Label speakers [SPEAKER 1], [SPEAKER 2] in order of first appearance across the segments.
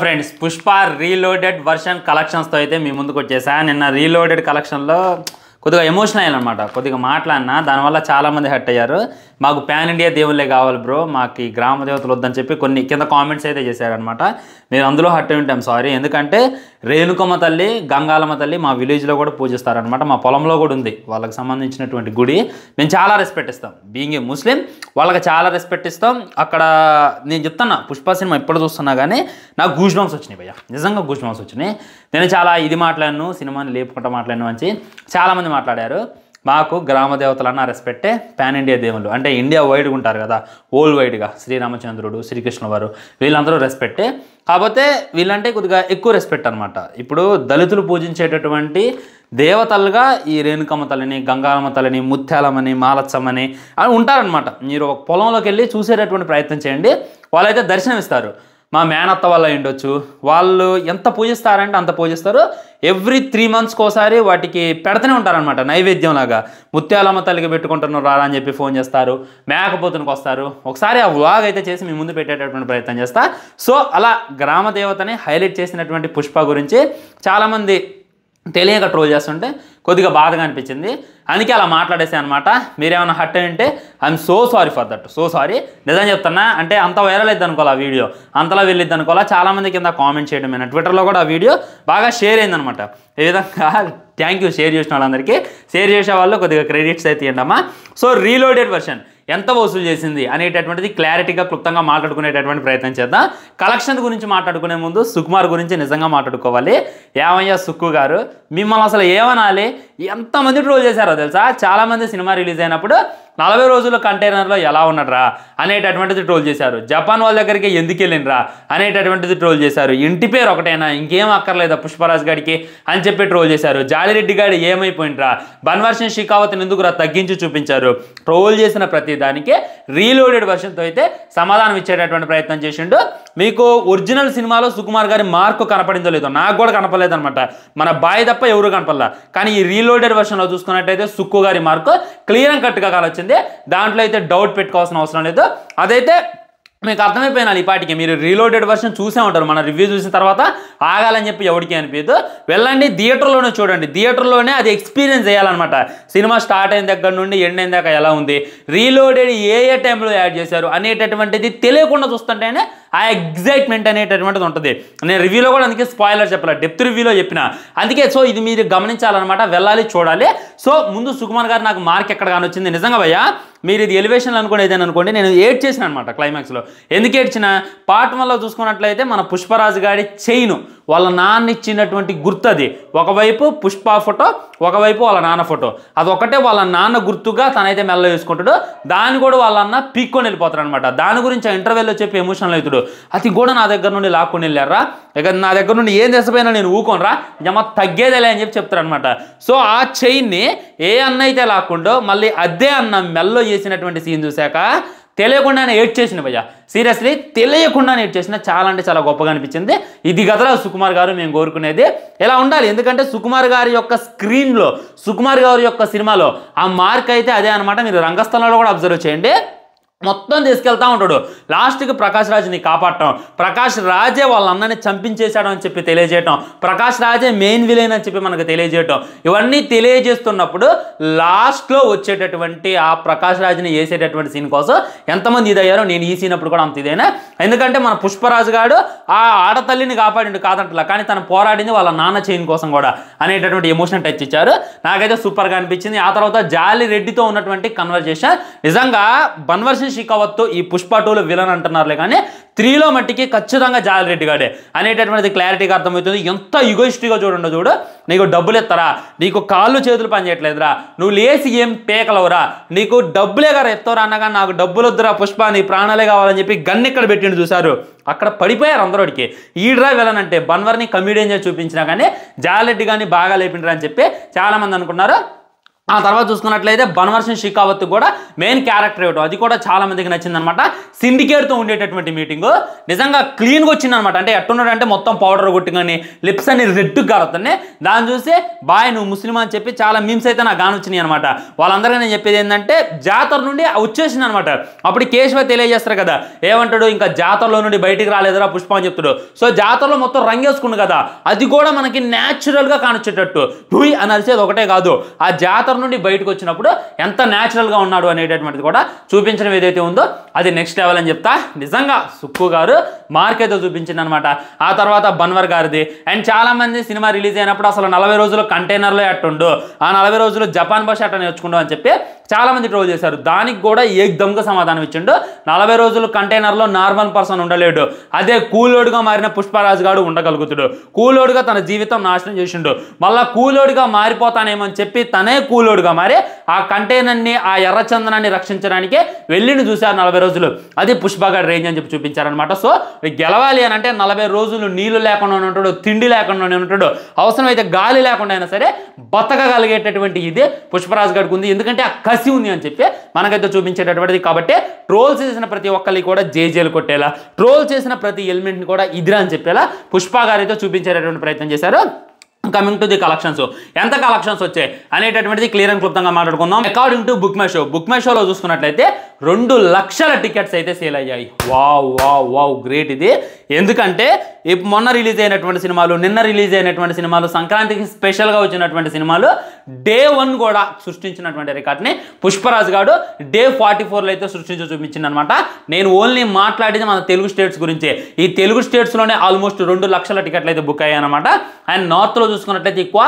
[SPEAKER 1] Friends Pushpa reloaded version కలెక్షన్స్తో అయితే మీ ముందుకు వచ్చేసా. నిన్న రీలోడెడ్ కలెక్షన్లో కొద్దిగా ఎమోషనల్ అయ్యానమాట. కొద్దిగా మాట్లాడినా దానివల్ల చాలామంది హర్ట్ అయ్యారు. మాకు పాన్ ఇండియా దేవుళ్ళే కావాలి బ్రో, మాకు ఈ గ్రామ దేవతలు వద్దని చెప్పి కొన్ని కింద కామెంట్స్ అయితే చేశారనమాట. మీరు అందులో హర్ట్ అయి ఉంటాం, సారీ. ఎందుకంటే రేణుకమ్మ తల్లి, గంగాలమ్మ తల్లి మా విలేజ్లో కూడా పూజిస్తారనమాట. మా పొలంలో కూడా ఉంది వాళ్ళకి సంబంధించినటువంటి గుడి. మేము చాలా రెస్పెక్ట్ ఇస్తాం. బీయింగ్ ఏ ముస్లిం వాళ్ళకి చాలా రెస్పెక్ట్ ఇస్తాం. అక్కడ నేను చెప్తున్నా, పుష్ప సినిమా ఎప్పుడు చూస్తున్నా కానీ నాకు గూస్ బంప్స్ వచ్చినాయి భయ్య, నిజంగా గూస్ బంప్స్ వచ్చినాయి. నేను చాలా ఇది మాట్లాడాను, సినిమాని లేపుకుంటా మాట్లాడిన మంచి చాలామంది మాట్లాడారు. మాకు గ్రామ దేవతలన్న రెస్పెక్టే, పాన్ ఇండియా దేవుళ్ళు అంటే ఇండియా వైడ్గా ఉంటారు కదా, వరల్డ్ వైడ్గా శ్రీరామచంద్రుడు, శ్రీకృష్ణ వారు, వీళ్ళందరూ రెస్పెక్టే. కాకపోతే వీళ్ళంటే కొద్దిగా ఎక్కువ రెస్పెక్ట్ అనమాట. ఇప్పుడు దళితులు పూజించేటటువంటి దేవతలుగా ఈ రేణుకమ్మ తల్లిని, గంగాలమ్మ తల్లిని, ముత్యాలమ్మని, మాలచ్చమ్మని అని ఉంటారనమాట. మీరు ఒక పొలంలోకి వెళ్ళి చూసేటటువంటి ప్రయత్నం చేయండి, వాళ్ళైతే దర్శనం ఇస్తారు. మా మేనత్త వల్ల ఉండొచ్చు, వాళ్ళు ఎంత పూజిస్తారంటే అంత పూజిస్తారు. ఎవ్రీ 3 monthsకి ఒకసారి వాటికి పెడుతూనే ఉంటారనమాట, నైవేద్యంలాగా. ముత్యాలమ్మ తల్లికి పెట్టుకుంటున్నారు రా అని చెప్పి ఫోన్ చేస్తారు, మేకపోతునికి వస్తారు. ఒకసారి ఆ వ్లాగ్ అయితే చేసి మీ ముందు పెట్టేటటువంటి ప్రయత్నం చేస్తా. సో అలా గ్రామ దేవతని హైలైట్ చేసినటువంటి పుష్ప గురించి చాలామంది తెలియక ట్రోల్ చేస్తుంటే కొద్దిగా బాధగా అనిపించింది. అందుకే అలా మాట్లాడేసాను అనమాట. మీరేమైనా హర్ట్ అయ్యంటే I'm so sorry for that, so sorry. నిజం చెప్తున్నా, అంటే అంత వైరల్ అయిద్ది అనుకోవాలి, ఆ వీడియో అంతలా వెళ్ళిద్ది అనుకోవాలా. చాలామంది కింద కామెంట్ చేయడం, ట్విట్టర్లో కూడా ఆ వీడియో బాగా షేర్ అయిందనమాట. ఈ విధంగా థ్యాంక్ యూ షేర్ చేసిన వాళ్ళందరికీ. షేర్ చేసే వాళ్ళు కొద్దిగా క్రెడిట్స్ అయితే ఇవ్వండమ్మా. సో రీలోడెడ్ వర్షన్ ఎంత వసూలు చేసింది అనేటటువంటిది క్లారిటీగా క్లుప్తంగా మాట్లాడుకునేటటువంటి ప్రయత్నం చేద్దాం. కలెక్షన్ గురించి మాట్లాడుకునే ముందు సుకుమార్ గురించి నిజంగా మాట్లాడుకోవాలి. ఏమయ్యా సుక్కు గారు, మిమ్మల్ని అసలు ఏమనాలి? ఎంతమంది ట్రోల్ చేశారో తెలుసా? చాలామంది సినిమా రిలీజ్ అయినప్పుడు 40 రోజుల కంటైనర్లో ఎలా ఉన్నట్రా అనేటటువంటిది ట్రోల్ చేశారు. జపాన్ వాళ్ళ దగ్గరికి ఎందుకు వెళ్ళినరా అనేటటువంటిది ట్రోల్ చేశారు. ఇంటి పేరు ఒకటైనా, ఇంకేం అక్కర్లేదా పుష్పరాజ్ గారికి అని చెప్పి ట్రోల్ చేశారు. జాలిరెడ్డి గారు ఏమైపోయినరా, బన్వర్షన్ షికావత్ని ఎందుకురా తగ్గించి చూపించారు. ట్రోల్ చేసిన ప్రతి దానికి రీలోడెడ్ వర్షన్తో అయితే సమాధానం ఇచ్చేటటువంటి ప్రయత్నం చేసిండు. మీకు ఒరిజినల్ సినిమాలో సుకుమార్ గారి మార్కు కనపడిందో లేదో, నాకు కూడా కనపడలేదు అనమాట. మన బాయ్ తప్ప ఎవరు కనపడలా. కానీ ఈ రీలోడెడ్ వర్షన్లో చూసుకున్నట్టయితే సుక్కు గారి మార్కు క్లియర్ అండ్ కట్గా కానొచ్చింది. దాంట్లో అయితే డౌట్ పెట్టుకోవాల్సిన అవసరం లేదు. అదైతే మీకు అర్థమైపోయినాలి ఈ పాటికి. మీరు రీలోడెడ్ వర్షన్ చూసే ఉంటారు. మన రివ్యూ చూసిన తర్వాత ఆగాలని చెప్పి ఎవరికి అనిపించదు. వెళ్ళండి, థియేటర్లోనే చూడండి. థియేటర్లోనే అది ఎక్స్పీరియన్స్ చేయాలన్నమాట. సినిమా స్టార్ట్ అయిన దగ్గర నుండి ఎండ్ అయిన దాకా ఎలా ఉంది, రీలోడెడ్ ఏ టైంలో యాడ్ చేశారు అనేటటువంటిది తెలియకుండా చూస్తుంటేనే ఆ ఎగ్జైట్మెంట్ అనేటటువంటిది ఉంటుంది. నేను రివ్యూలో కూడా అందుకే స్పాయిలర్ చెప్పాలి, డెప్త్ రివ్యూలో చెప్పిన అందుకే. సో ఇది మీరు గమనించాలన్నమాట, వెళ్ళాలి, చూడాలి. సో ముందు సుకుమార్ గారు నాకు మార్క్ ఎక్కడ కానొచ్చింది నిజంగా భయ్యా. మీరు ఇది ఎలివేషన్లు అనుకోండి, ఏదైనా అనుకోండి, నేను ఏడ్ చేసిన అనమాట క్లైమాక్స్లో. ఎందుకు ఏడ్చిన, పార్ట్ 1లో చూసుకున్నట్లయితే మన పుష్పరాజు గారి చైను వాళ్ళ నాన్న ఇచ్చినటువంటి గుర్తు. అది ఒకవైపు పుష్ప ఫోటో, ఒకవైపు వాళ్ళ నాన్న ఫోటో. అదొకటే వాళ్ళ నాన్న గుర్తుగా తనైతే మెల్ల వేసుకుంటాడు. దాన్ని కూడా వాళ్ళ అన్న పీక్కొని వెళ్ళిపోతాడు అనమాట. దాని గురించి ఆ ఇంటర్వ్యూలో చెప్పి ఎమోషనల్ అవుతాడు. అది కూడా నా దగ్గర నుండి లాక్కొని వెళ్ళారా, ఇక నా దగ్గర నుండి ఏం తెచ్చిపోయినా నేను ఊకోనరా, జమ తగ్గేదేలే అని చెప్పి చెప్తారు అనమాట. సో ఆ చైన్ని ఏ అన్న అయితే లాక్కుండో మళ్ళీ అదే అన్న మెల్లో చేసినటువంటి సీన్ చూశాక తెలియకుండానే ఏడ్ చేసిన భయ్య, సీరియస్లీ తెలియకుండానే ఏడ్ చేసిన. చాలా అంటే చాలా గొప్పగా అనిపించింది. ఇది గదరా సుకుమార్ గారు మేము కోరుకునేది, ఎలా ఉండాలి. ఎందుకంటే సుకుమార్ గారి యొక్క స్క్రీన్లో, సుకుమార్ గారి యొక్క సినిమాలో ఆ మార్క్ అయితే అదే అనమాట. మీరు రంగస్థలంలో కూడా అబ్జర్వ్ చేయండి, మొత్తం తీసుకెళ్తా ఉంటాడు. లాస్ట్కి ప్రకాష్ రాజ్ని కాపాడటం, ప్రకాష్ రాజే వాళ్ళ అన్నని చంపించేశాడు అని చెప్పి తెలియజేయటం, ప్రకాష్ రాజే మెయిన్ విలన్ అని చెప్పి మనకు తెలియజేయటం, ఇవన్నీ తెలియజేస్తున్నప్పుడు లాస్ట్లో వచ్చేటటువంటి ఆ ప్రకాష్ రాజ్ని వేసేటటువంటి సీన్ కోసం ఎంతమంది ఇదయ్యారో నేను ఈ సీన్ అప్పుడు కూడా అంత ఇదేనా. ఎందుకంటే మన పుష్పరాజు గారు ఆ ఆడతల్లిని కాపాడిండు కాదంటలా, కానీ తను పోరాడింది వాళ్ళ నాన్న చైన్ కోసం కూడా అనేటటువంటి ఎమోషన్ టచ్ ఇచ్చారు. నాకైతే సూపర్గా అనిపించింది. ఆ తర్వాత జాలి రెడ్డితో ఉన్నటువంటి కన్వర్జేషన్ నిజంగా బన్వర్షన్ షికావత్ ఈ పుష్ప 2లో విలన్ అంటున్నారులే, కానీ 3లో మట్టికి ఖచ్చితంగా జాలిరెడ్డి గాడే అనేటటువంటిది క్లారిటీగా అర్థమవుతుంది. ఎంత యుగోయిస్టిక్గా చూడు. నీకు డబ్బులు ఎత్తరా, నీకు కాళ్ళు చేతులు పనిచేయట్లేదురా, నువ్వు లేసి ఏం పేకలవురా, నీకు డబ్బులే గారు ఎత్తవరా అన్నగా నాకు డబ్బులు వద్దురా పుష్ప, నీ ప్రాణాలే కావాలని చెప్పి గన్ ఇక్కడ పెట్టిండు చూశారు. అక్కడ పడిపోయారు అందరికి. ఈడ్రా విలన్ అంటే బన్వర్ని కమిడియన్ చేసి చూపించినా కానీ జాలిరెడ్డి కానీ బాగా లేపిండ్రా అని చెప్పి చాలామంది అనుకున్నారు. ఆ తర్వాత చూసుకున్నట్లయితే బన్వర్షన్ షికావత్ కూడా మెయిన్ క్యారెక్టర్ ఇవ్వడం, అది కూడా చాలా మందికి నచ్చిందనమాట. సిండికేట్తో ఉండేటటువంటి మీటింగ్ నిజంగా క్లీన్గా వచ్చిందనమాట. అంటే ఎట్టున్నాడు అంటే మొత్తం పౌడర్ కొట్టి కానీ లిప్స్ అన్ని రెడ్గా కారుతున్నాయి. దాన్ని చూసి బాయ్ నువ్వు ముస్లిం అని చెప్పి చాలా మీమ్స్ అయితే నాకు గానొచ్చినాయి అనమాట. వాళ్ళందరికీ నేను చెప్పేది ఏంటంటే జాతర నుండి వచ్చేసింది అనమాట. అప్పుడు కేశవ తెలియజేస్తారు కదా, ఏమంటాడు ఇంకా జాతరలో నుండి బయటికి రాలేదురా పుష్ప అని చెప్తాడు. సో జాతరలో మొత్తం రంగేసుకుండు కదా, అది కూడా మనకి న్యాచురల్గా కానొచ్చేటట్టు ఢుయ్ అని అరిచేది ఒకటే కాదు, ఆ జాతర నుండి బయటకు వచ్చినప్పుడు ఎంత న్యాచురల్గా ఉన్నాడు అనేటటువంటిది కూడా చూపించడం ఏదైతే ఉందో అది నెక్స్ట్ లెవెల్ అని చెప్తా. నిజంగా సుక్కు గారు మార్క్ అయితే చూపించింది అనమాట. ఆ తర్వాత బన్వర్ గారిది. అండ్ చాలా మంది సినిమా రిలీజ్ అయినప్పుడు అసలు 40 రోజులు కంటైనర్లో ఎట్టుండు, ఆ 40 రోజులు జపాన్ భాష అట్ట నేర్చుకుంటూ అని చెప్పి చాలా మంది ట్రోల్ చేశారు. దానికి కూడా ఏకదమ్గా సమాధానం ఇచ్చిండు. 40 రోజులు కంటైనర్లో నార్మల్ పర్సన్ ఉండలేడు, అదే కూలోడుగా మారిన పుష్పరాజు గారు ఉండగలుగుతాడు. కూలోడుగా తన జీవితం నాశనం చేసిండు, మళ్ళా కూలోడుగా మారిపోతానేమని చెప్పి తనే కూలోడుగా మారి ఆ కంటైనర్ని ఆ ఎర్రచందనాన్ని రక్షించడానికి వెళ్ళిని చూశారు 40 రోజులు. అది పుష్పగాడి రేంజ్ అని చెప్పి చూపించారనమాట. సో గెలవాలి అని అంటే 40 రోజులు నీళ్లు లేకుండా ఉంటాడు, తిండి లేకుండా ఉంటాడు, అవసరమైతే గాలి లేకుండా అయినా సరే బతకగలిగేటటువంటి ఇది పుష్పరాజు గారికి ఉంది. ఎందుకంటే ఆ కసి ఉంది అని చెప్పి మనకైతే చూపించేటటువంటిది. కాబట్టి ట్రోల్ చేసిన ప్రతి ఒక్కరికి కూడా జేజేలు కొట్టేలా, ట్రోల్ చేసిన ప్రతి ఎలిమెంట్ని కూడా ఇదిరా అని చెప్పేలా పుష్ప గారు అయితే చూపించేటటువంటి ప్రయత్నం చేశారు. కమింగ్ టు ది కలెక్షన్స్, ఎంత కలెక్షన్స్ వచ్చాయి అనేటటువంటిది క్లియర్ అండ్ క్లుప్తంగా మాట్లాడుకుందాం. అకార్డింగ్ టు బుక్ మై షోలో చూసుకున్నట్లయితే 2 లక్షల టికెట్స్ అయితే సేల్ అయ్యాయి. వావ్ వావ్ వావ్ గ్రేట్ ఇది. ఎందుకంటే మొన్న రిలీజ్ అయినటువంటి సినిమాలు, నిన్న రిలీజ్ అయినటువంటి సినిమాలు, సంక్రాంతికి స్పెషల్గా వచ్చినటువంటి సినిమాలు డే 1 కూడా సృష్టించినటువంటి రికార్డ్ని పుష్పరాజు గారు డే 44లో అయితే సృష్టించి చూపించింది అనమాట. నేను ఓన్లీ మాట్లాడేది మన తెలుగు స్టేట్స్ గురించి. ఈ తెలుగు స్టేట్స్లోనే ఆల్మోస్ట్ 2 లక్షల టికెట్లు అయితే బుక్ అయ్యాయి అనమాట. అండ్ నార్త్లో చూసుకున్నట్లయితే ఎక్కువ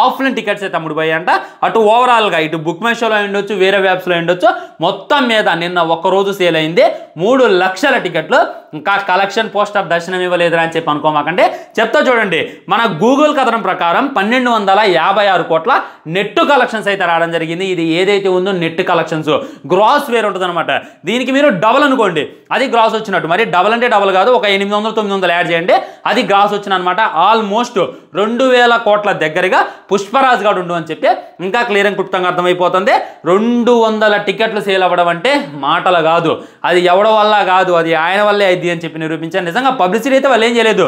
[SPEAKER 1] ఆఫ్లైన్ టికెట్స్ అయితే అమ్ముడుపోయాయంట. అటు ఓవరాల్గా ఇటు బుక్ మై షోలో ఉండొచ్చు, వేరే వెబ్స్లో ఉండొచ్చు, మొత్తం మీద నిన్న ఒక్కరోజు సేల్ అయింది 3 లక్షల టికెట్లు. ఇంకా కలెక్షన్ పోస్టర్ దర్శనం ఇవ్వలేదురా అని చెప్పి అనుకోమాకండి, చెప్తా చూడండి. మన గూగుల్ కథనం ప్రకారం 1256 కోట్ల నెట్ కలెక్షన్స్ అయితే రావడం జరిగింది. ఇది ఏదైతే ఉందో నెట్ కలెక్షన్స్, గ్రాస్ వేరు ఉంటుంది అనమాట. దీనికి మీరు డబల్ అనుకోండి, అది గ్రాస్ వచ్చినట్టు. మరి డబల్ అంటే డబల్ కాదు, ఒక 800-900 యాడ్ చేయండి, అది గ్రాస్ వచ్చిన అనమాట. ఆల్మోస్ట్ 2000 కోట్ల దగ్గరగా పుష్పరాజు గారు ఉండు అని చెప్పి ఇంకా క్లియర్ అండ్ క్లుప్తంగా అర్థమైపోతుంది. 200 టికెట్లు సేల్ అవ్వడం అంటే మాటలు కాదు, అది ఎవడ వల్ల కాదు, అది ఆయన వల్లే అయింది అని చెప్పి నిరూపించారు. నిజంగా పబ్లిసిటీ అయితే వాళ్ళు ఏం చేయలేదు,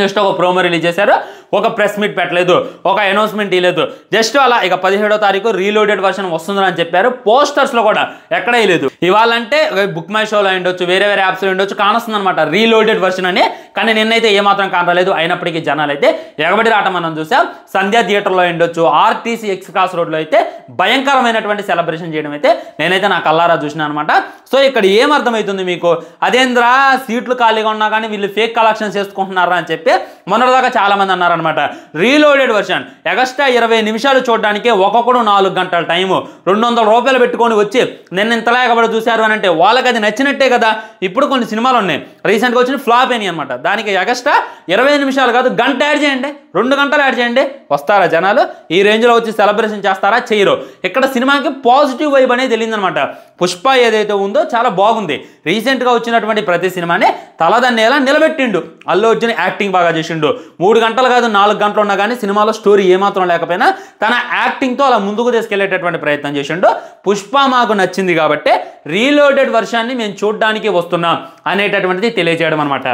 [SPEAKER 1] జస్ట్ ఒక ప్రోమో రిలీజ్ చేశారు, ఒక ప్రెస్ మీట్ పెట్టలేదు, ఒక అనౌన్స్మెంట్ ఇవ్వలేదు, జస్ట్ అలా ఇక 17వ తారీఖు రీలోడెడ్ వర్షన్ వస్తుందని అని చెప్పారు. పోస్టర్స్లో కూడా ఎక్కడ వేయలేదు. ఇవాళంటే బుక్ మై షోలో ఉండొచ్చు, వేరే యాప్స్లో ఉండొచ్చు, కానొస్తుంది అనమాట రీలోడెడ్ వర్షన్ అని. కానీ నిన్నైతే ఏమాత్రం కానరాలేదు. అయినప్పటికీ జనాలు అయితే ఎగబడి రావటం మనం చూసాం. సంధ్యా థియేటర్లో ఉండొచ్చు, ఆర్టీసీ ఎక్స్ క్రాస్ రోడ్లో అయితే భయంకరమైనటువంటి సెలబ్రేషన్ చేయడం అయితే నేనైతే నా కల్లారా చూసినా అనమాట. సో ఇక్కడ ఏమర్థమవుతుంది మీకు, అదేంద్రా సీట్లు ఖాళీగా ఉన్నా కానీ వీళ్ళు ఫేక్ కలెక్షన్స్ చేసుకుంటున్నారా అని చెప్పి మొన్నటిదాకా చాలా మంది అన్నారనమాట. రీలోడెడ్ వర్షన్ ఎగస్ట్రా 20 నిమిషాలు చూడడానికి ఒక్కొక్కడు 4 గంటల టైము, 200 రూపాయలు పెట్టుకొని వచ్చి నిన్న ఇంతలా ఎగబడి చూశారు అని అంటే వాళ్ళకి అది నచ్చినట్టే కదా. ఇప్పుడు కొన్ని సినిమాలు ఉన్నాయి రీసెంట్గా వచ్చిన ఫ్లాప్ అయినాయి అనమాట, దానికి ఎగస్ట్రా 20 నిమిషాలు కాదు గంట యాడ్ చేయండి, 2 గంటలు యాడ్ చేయండి, వస్తారా జనాలు? ఈ రేంజ్లో వచ్చి సెలబ్రేషన్ చేస్తారా? చేయరు. ఇక్కడ సినిమాకి పాజిటివ్ వైబ్ అనేది తెలియదనమాట. పుష్ప ఏదైతే ఉందో చాలా బాగుంది. రీసెంట్గా వచ్చినటువంటి ప్రతి సినిమాని తలదన్నేలా నిలబెట్టిండు. అల్లు అర్జున్ యాక్టింగ్ బాగా చేసిండు. 3 గంటలు కాదు 4 గంటలు ఉన్నా కానీ సినిమాలో స్టోరీ ఏమాత్రం లేకపోయినా తన యాక్టింగ్తో అలా ముందుకు తీసుకెళ్లేటటువంటి ప్రయత్నం చేసిండు. పుష్ప మాకు నచ్చింది కాబట్టి రీలోడెడ్ వర్షాన్ని మేము చూడడానికి వస్తున్నాం అనేటటువంటిది తెలియజేయడం అనమాట.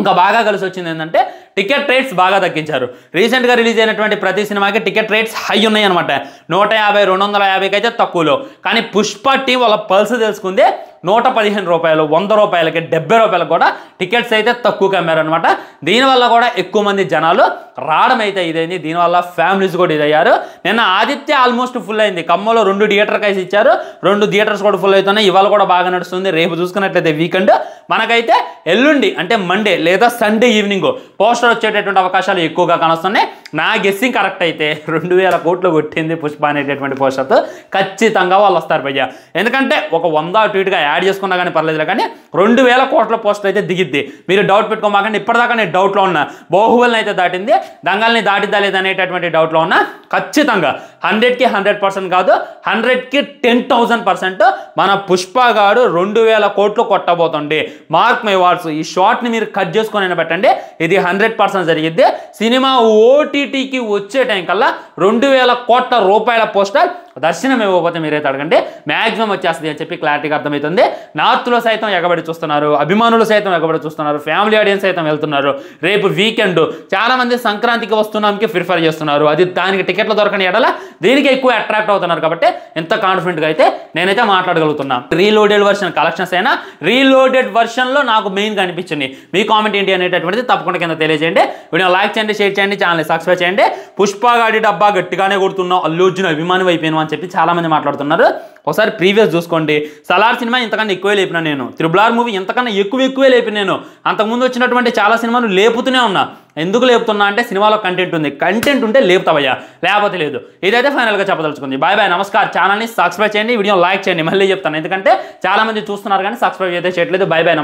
[SPEAKER 1] ఇంకా బాగా కలిసి వచ్చింది ఏంటంటే టికెట్ రేట్స్ బాగా తగ్గించారు. రీసెంట్గా రిలీజ్ అయినటువంటి ప్రతి సినిమాకి టికెట్ రేట్స్ హై ఉన్నాయి అనమాట. 150, 250కి అయితే తక్కువలో. కానీ పుష్ప టీం వాళ్ళ పల్స్ తెలుసుకుంది 115 రూపాయలు, 100 రూపాయలకి, 70 రూపాయలకు కూడా టికెట్స్ అయితే తక్కువగా అమ్మారనమాట. దీనివల్ల కూడా ఎక్కువ మంది జనాలు రావడం అయితే ఇదైంది. దీనివల్ల ఫ్యామిలీస్ కూడా ఇదయ్యారు. నిన్న ఆదిత్య ఆల్మోస్ట్ ఫుల్ అయింది. ఖమ్మంలో 2 థియేటర్ కైసి ఇచ్చారు, 2 థియేటర్స్ కూడా ఫుల్ అవుతున్నాయి. ఇవాళ కూడా బాగా నడుస్తుంది. రేపు చూసుకున్నట్లయితే వీకెండ్, మనకైతే ఎల్లుండి అంటే మండే లేదా సండే ఈవినింగ్ పోస్టర్ వచ్చేటటువంటి అవకాశాలు ఎక్కువగా కానొస్తున్నాయి. నా గెస్సింగ్ కరెక్ట్ అయితే 2000 కోట్లు కొట్టింది పుష్ప అనేటటువంటి పోస్టర్తో ఖచ్చితంగా వాళ్ళు వస్తారు భయ్య. ఎందుకంటే ఒక 100 అటు ఇటుగా యాడ్ చేసుకున్నా కానీ పర్లేదులే, కానీ 2000 కోట్ల పోస్టర్ అయితే దిగిద్ది. మీరు డౌట్ పెట్టుకోమాకండి. ఇప్పటిదాకా నేను డౌట్లో ఉన్నా, బాహుబలిని అయితే దాటింది, దంగల్ని దాటిద్దా లేదనేటటువంటి డౌట్లో ఉన్నా. ఖచ్చితంగా 100కి 100% కాదు, 100కి 10,000% మన పుష్ప గారు 2000 కోట్లు కొట్టబోతుంది. Mark my words. ఈ షార్ట్ని మీరు కట్ చేసుకొని పెట్టండి, ఇది 100% జరిగిద్ది. సినిమా ఓటీటీకి వచ్చే టైం కల్లా 2000 కోట్ల రూపాయల పోస్టర్ దర్శనం ఇవ్వకపోతే మీరైతే అడగండి, మ్యాక్సిమం వచ్చేస్తుంది అని చెప్పి క్లారిటీగా అర్థమవుతుంది. నార్త్లో సైతం ఎగబడి చూస్తున్నారు, అభిమానులు సైతం ఎగబడి చూస్తున్నారు, ఫ్యామిలీ ఆడియన్స్ సైతం వెళ్తున్నారు. రేపు వీకెండ్ చాలామంది సంక్రాంతికి వస్తున్నాంకి ప్రిఫర్ చేస్తున్నారు. అది దానికి టికెట్లు దొరకని ఎడల దీనికి ఎక్కువ అట్రాక్ట్ అవుతున్నారు. కాబట్టి ఎంత కాన్ఫిడెంట్గా అయితే నేనైతే మాట్లాడగలుగుతున్నా. రీలోడెడ్ వర్షన్ కలెక్షన్స్ అయినా రీలోడెడ్ వర్షన్లో నాకు మెయిన్గా అనిపించింది. మీ కామెంట్ ఏంటి అనేటటువంటిది తప్పకుండా కింద తెలియజేయండి. వీడియో లైక్ చేయండి, షేర్ చేయండి, ఛానల్ సబ్స్క్రైబ్ చేయండి. పుష్ప గాడి డబ్బా గట్టిగానే కొడుతున్నావు, అల్లు అర్జున్ అభిమాని అయిపోయాను అని చెప్పి చాలామంది మాట్లాడుతున్నారు. ఒకసారి ప్రీవియస్ చూసుకోండి. సలార్ సినిమా ఇంతకన్నా ఎక్కువే లేపినా నేను, త్రిబుల్ మూవీ ఇంతకన్నా ఎక్కువే లేపిన నేను. అంతకుముందు వచ్చినటువంటి చాలా సినిమాలు లేపుతూనే ఉన్నా. ఎందుకు లేపుతున్నా అంటే సినిమాలో కంటెంట్ ఉంది, కంటెంట్ ఉంటే లేపుతావయ్యా, లేకపోతే లేదు. ఇదైతే ఫైనల్గా చెప్పదలుచుకుంది. బాయ్ బాయ్, నమస్కారం. ఛానల్ని సబ్స్క్రైబ్ చేయండి, వీడియో లైక్ చేయండి. మళ్ళీ చెప్తాను, ఎందుకంటే చాలామంది చూస్తున్నారు కానీ సబ్స్క్రైబ్ అయితే చేయట్లేదు. బాయ్ బాయ్, నమస్కారం.